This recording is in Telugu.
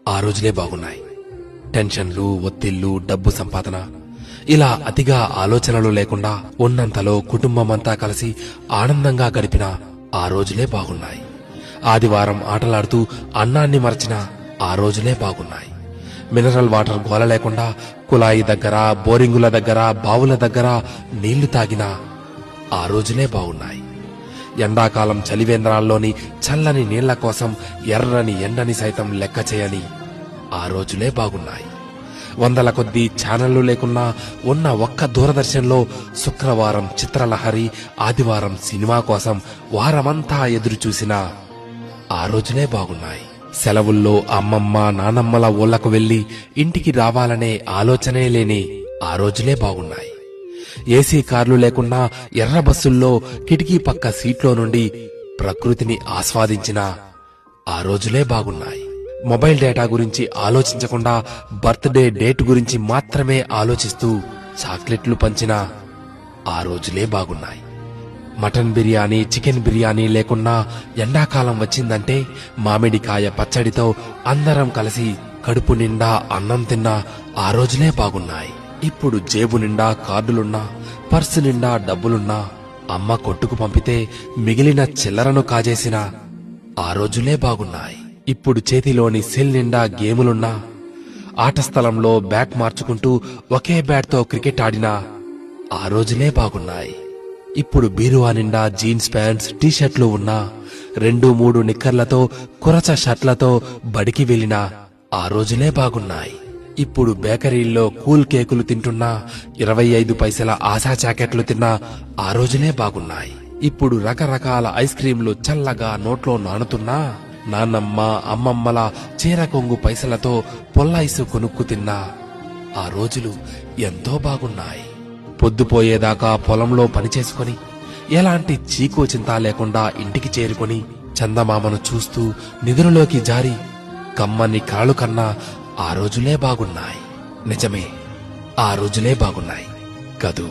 ఆ రోజులే బాగున్నాయి. టెన్షన్లు, ఒత్తిళ్లు, డబ్బు సంపాదన ఇలా అతిగా ఆలోచనలు లేకుండా ఉన్నంతలో కుటుంబమంతా కలిసి ఆనందంగా గడిపిన ఆ రోజులే బాగున్నాయి. ఆదివారం ఆటలాడుతూ అన్నాన్ని మరచిన ఆ రోజులే బాగున్నాయి. మినరల్ వాటర్ గోల లేకుండా కుళాయి దగ్గర, బోరింగుల దగ్గర, బావుల దగ్గర నీళ్లు తాగిన ఆ రోజులే బాగున్నాయి. ఎండాకాలం చలివేంద్రాల్లోని చల్లని నీళ్ల కోసం ఎర్రని ఎండని సైతం లెక్క చేయని ఆ రోజులే బాగున్నాయి. వందల కొద్దీ ఛానళ్లు లేకున్నా ఉన్న ఒక్క దూరదర్శన్లో శుక్రవారం చిత్రలహరి, ఆదివారం సినిమా కోసం వారమంతా ఎదురు చూసిన ఆ రోజులే బాగున్నాయి. సెలవుల్లో అమ్మమ్మ, నానమ్మల ఊళ్లకు వెళ్లి ఇంటికి రావాలనే ఆలోచనే లేని ఆ రోజులే బాగున్నాయి. ఏసీ కార్లు లేకున్నా ఎర్ర బస్సుల్లో కిటికీ పక్క సీట్లో నుండి ప్రకృతిని ఆస్వాదించిన ఆ రోజులే బాగున్నాయి. మొబైల్ డేటా గురించి ఆలోచించకుండా బర్త్డే డేట్ గురించి మాత్రమే ఆలోచిస్తూ చాక్లెట్లు పంచిన ఆ రోజులే బాగున్నాయి. మటన్ బిర్యానీ, చికెన్ బిర్యానీ లేకున్నా ఎండాకాలం వచ్చిందంటే మామిడికాయ పచ్చడితో అందరం కలిసి కడుపు నిండా అన్నం తిన్న ఆ రోజులే బాగున్నాయి. ఇప్పుడు జేబు నిండా కార్డులున్నా, పర్సు నిండా డబ్బులున్నా అమ్మ కొట్టుకు పంపితే మిగిలిన చిల్లరను కాజేసిన ఆ రోజులే బాగున్నాయి. ఇప్పుడు చేతిలోని సెల్ నిండా గేములున్నా, ఆట స్థలంలో బ్యాట్ మార్చుకుంటూ ఒకే బ్యాట్తో క్రికెట్ ఆడిన ఆ రోజులే బాగున్నాయి. ఇప్పుడు బీరువా నిండా జీన్స్ ప్యాంట్స్, టీషర్ట్లు ఉన్నా 2-3 నిక్కర్లతో, కురచ షర్ట్లతో బడికి వెళ్లిన ఆ రోజులే బాగున్నాయి. ఇప్పుడు బేకరీల్లో కూల్ కేకులు తింటున్నా, 25 పైసల ఆశా జాకెట్లు తిన్నా ఆ రోజులే బాగున్నాయి. ఇప్పుడు రకరకాల ఐస్ క్రీంలు చల్లగా నోట్లో నానుతున్నా, నాన్నమ్మ, అమ్మమ్మల చీర కొంగు పైసలతో పొల్లైసు కొనుక్కు తిన్నా ఆ రోజులు ఎంతో బాగున్నాయి. పొద్దుపోయేదాకా పొలంలో పనిచేసుకుని ఎలాంటి చీకు చింత లేకుండా ఇంటికి చేరుకుని చందమామను చూస్తూ నిద్రలోకి జారి కమ్మని కలలు కన్నా ఆ రోజులే బాగున్నాయి. నిజమే, ఆ రోజులే బాగున్నాయి కదూ.